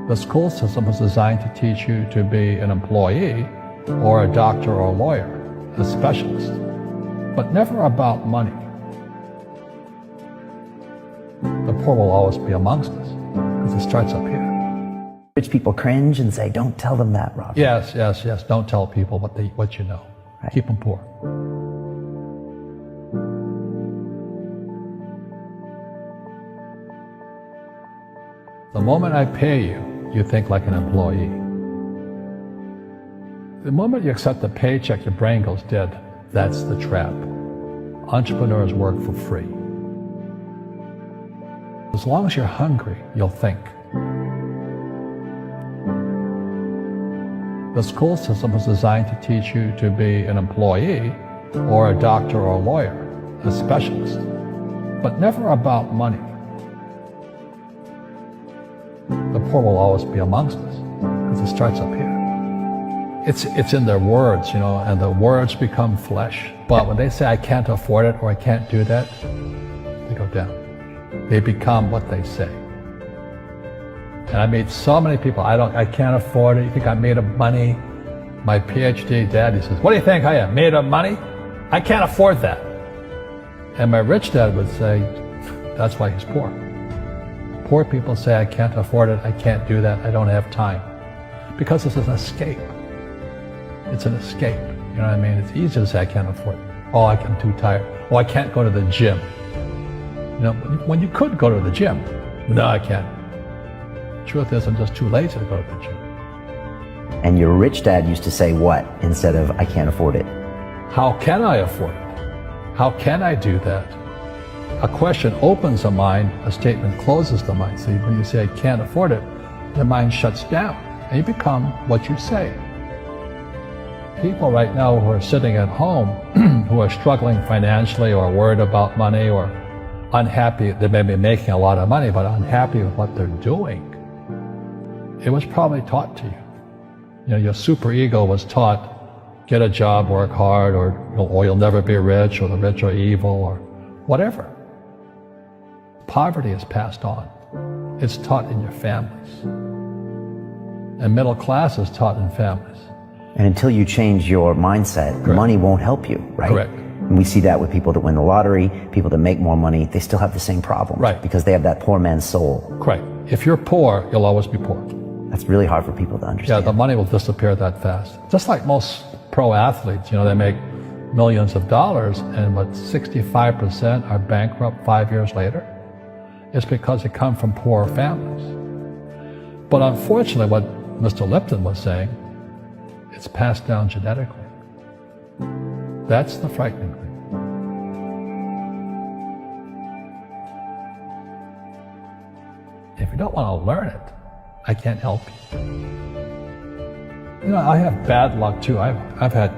The school system was designed to teach you to be an employee or a doctor or a lawyer, a specialist, but never about money. The poor will always be amongst us because it starts up here. Rich people cringe and say, don't tell them that, Robert. Yes. Don't tell people what you know. Right. Keep them poor. The moment I pay you, you think like an employee. The moment you accept a paycheck, your brain goes dead. That's the trap. Entrepreneurs work for free. As long as you're hungry, you'll think. The school system was designed to teach you to be an employee or a doctor or a lawyer, a specialist, but never about money. The poor will always be amongst us because it starts up here. It's in their words, and the words become flesh. But when they say, I can't afford it or I can't do that, they go down. They become what they say. And I meet so many people, I can't afford it. You think I'm made of money? My PhD dad, he says, what do you think I am, made of money? I can't afford that. And my rich dad would say, that's why he's poor. Poor people say, I can't afford it, I can't do that, I don't have time. Because it's an escape. It's an escape, you know what I mean? It's easy to say, I can't afford it. Oh, I'm too tired. Oh, I can't go to the gym. When you could go to the gym. No, I can't. Truth is, I'm just too lazy to go to the gym. And your rich dad used to say what instead of, I can't afford it? How can I afford it? How can I do that? A question opens the mind, a statement closes the mind. So when you say, I can't afford it, the mind shuts down, and you become what you say. People right now who are sitting at home, who are struggling financially or worried about money or unhappy, they may be making a lot of money, but unhappy with what they're doing. It was probably taught to you. Your superego was taught, get a job, work hard, or you'll never be rich, or the rich are evil, or whatever. Poverty is passed on. It's taught in your families. And middle class is taught in families. And until you change your mindset, Correct. Money won't help you, right? Correct. And we see that with people that win the lottery, people that make more money, they still have the same problems. Right. Because they have that poor man's soul. Correct. If you're poor, you'll always be poor. That's really hard for people to understand. Yeah, the money will disappear that fast. Just like most pro athletes, they make millions of dollars, and 65% are bankrupt 5 years later. It's because they come from poor families. But unfortunately, what Mr. Lipton was saying, it's passed down genetically. That's the frightening thing. If you don't want to learn it, I can't help you. I have bad luck too. I've had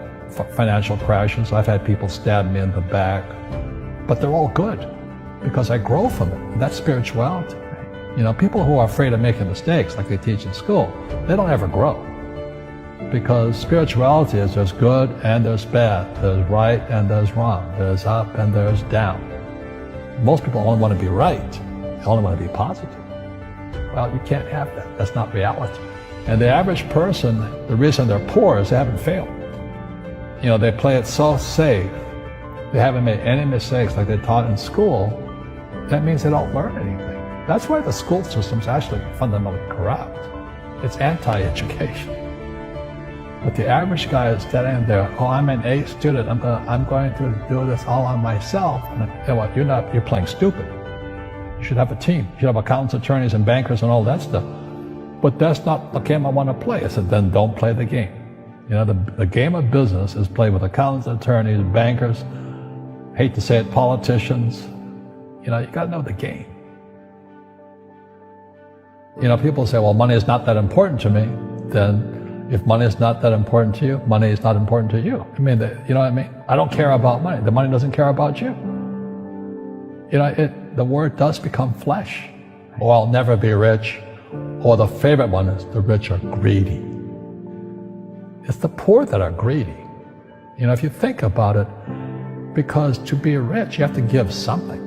financial crashes. I've had people stab me in the back, but they're all good because I grow from it. And that's spirituality. People who are afraid of making mistakes, like they teach in school, they don't ever grow. Because spirituality is there's good and there's bad, there's right and there's wrong, there's up and there's down. Most people only want to be right, they only want to be positive. Well, you can't have that, that's not reality. And the average person, the reason they're poor is they haven't failed. They play it so safe, they haven't made any mistakes like they taught in school. That means they don't learn anything. That's why the school system's actually fundamentally corrupt. It's anti-education. But the average guy is standing there, oh, I'm an A student, I'm going to do this all on myself. And you're playing stupid. You should have a team. You should have accountants, attorneys, and bankers and all that stuff. But that's not the game I want to play. I said, then don't play the game. The game of business is played with accountants, attorneys, bankers, hate to say it, politicians. You got to know the game. People say, well, money is not that important to me. Then if money is not that important to you, money is not important to you. You know what I mean? I don't care about money. The money doesn't care about you. The word does become flesh. Or I'll never be rich. Or the favorite one is the rich are greedy. It's the poor that are greedy. If you think about it, because to be rich, you have to give something.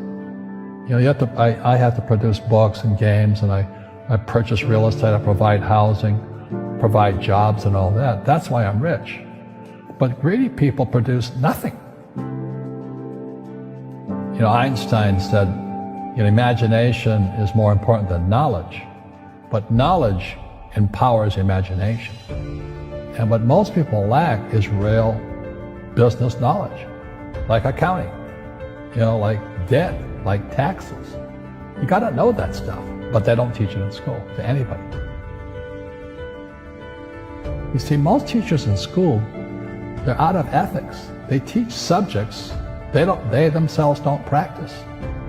I have to produce books and games, and I I purchase real estate, I provide housing, provide jobs and all that. That's why I'm rich. But greedy people produce nothing. You know, Einstein said, imagination is more important than knowledge, but knowledge empowers imagination. And what most people lack is real business knowledge, like accounting, like debt, like taxes. You gotta know that stuff, but they don't teach it in school to anybody. You see, most teachers in school, they're out of ethics. They teach subjects they themselves don't practice.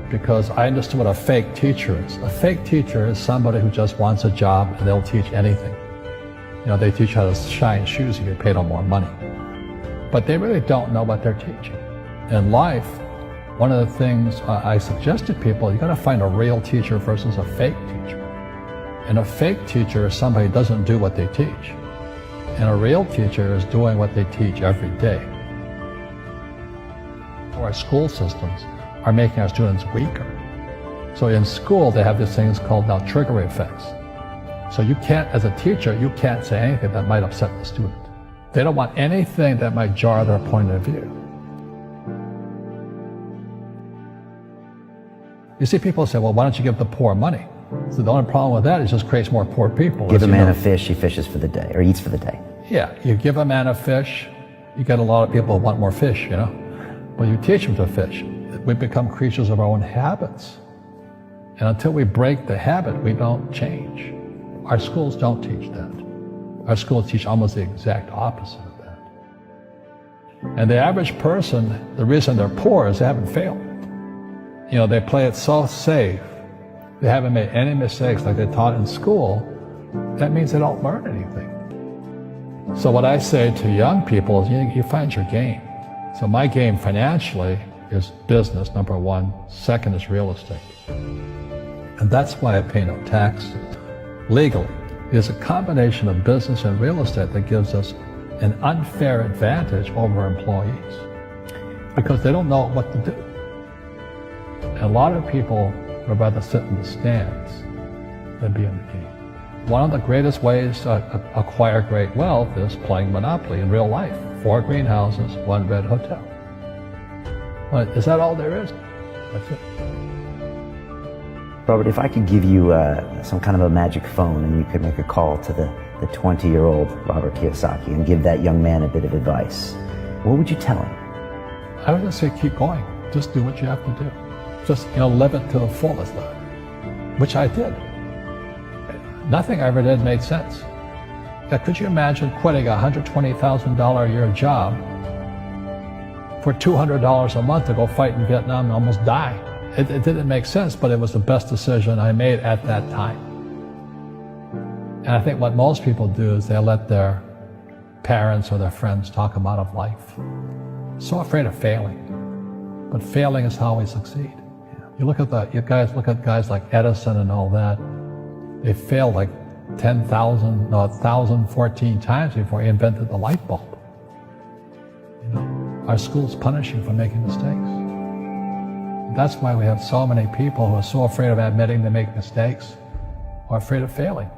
Because I understood what a fake teacher is. A fake teacher is somebody who just wants a job and they'll teach anything. They teach how to shine shoes and get paid on more money. But they really don't know what they're teaching. In life, one of the things I suggest to people, you gotta find a real teacher versus a fake teacher. And a fake teacher is somebody who doesn't do what they teach. And a real teacher is doing what they teach every day. Our school systems are making our students weaker. So in school, they have these things called now trigger effects. So you can't, as a teacher, you can't say anything that might upset the student. They don't want anything that might jar their point of view. You see, people say, well, why don't you give the poor money? So the only problem with that is it just creates more poor people. Give a man a fish, he fishes for the day, or eats for the day. Yeah, you give a man a fish, you get a lot of people who want more fish, But you teach them to fish. We become creatures of our own habits. And until we break the habit, we don't change. Our schools don't teach that. Our schools teach almost the exact opposite of that. And the average person, the reason they're poor is they haven't failed. They play it so safe. They haven't made any mistakes like they taught in school. That means they don't learn anything. So what I say to young people is you find your game. So my game financially is business, number one. Second is real estate. And that's why I pay no taxes. Legally, it is a combination of business and real estate that gives us an unfair advantage over employees because they don't know what to do. And a lot of people would rather sit in the stands than be in the game. One of the greatest ways to acquire great wealth is playing Monopoly in real life. 4 greenhouses, 1 red hotel. But is that all there is? That's it. Robert, if I could give you some kind of a magic phone and you could make a call to the 20-year-old Robert Kiyosaki and give that young man a bit of advice, what would you tell him? I would just say keep going. Just do what you have to do. Just live it to the fullest, which I did. Nothing I ever did made sense. Could you imagine quitting a $120,000 a year job for $200 a month to go fight in Vietnam and almost die? It didn't make sense, but it was the best decision I made at that time. And I think what most people do is they let their parents or their friends talk them out of life. So afraid of failing. But failing is how we succeed. You look at guys like Edison and all that. They failed like 1,014 times before he invented the light bulb. Our schools punish you for making mistakes. That's why we have so many people who are so afraid of admitting they make mistakes or afraid of failing.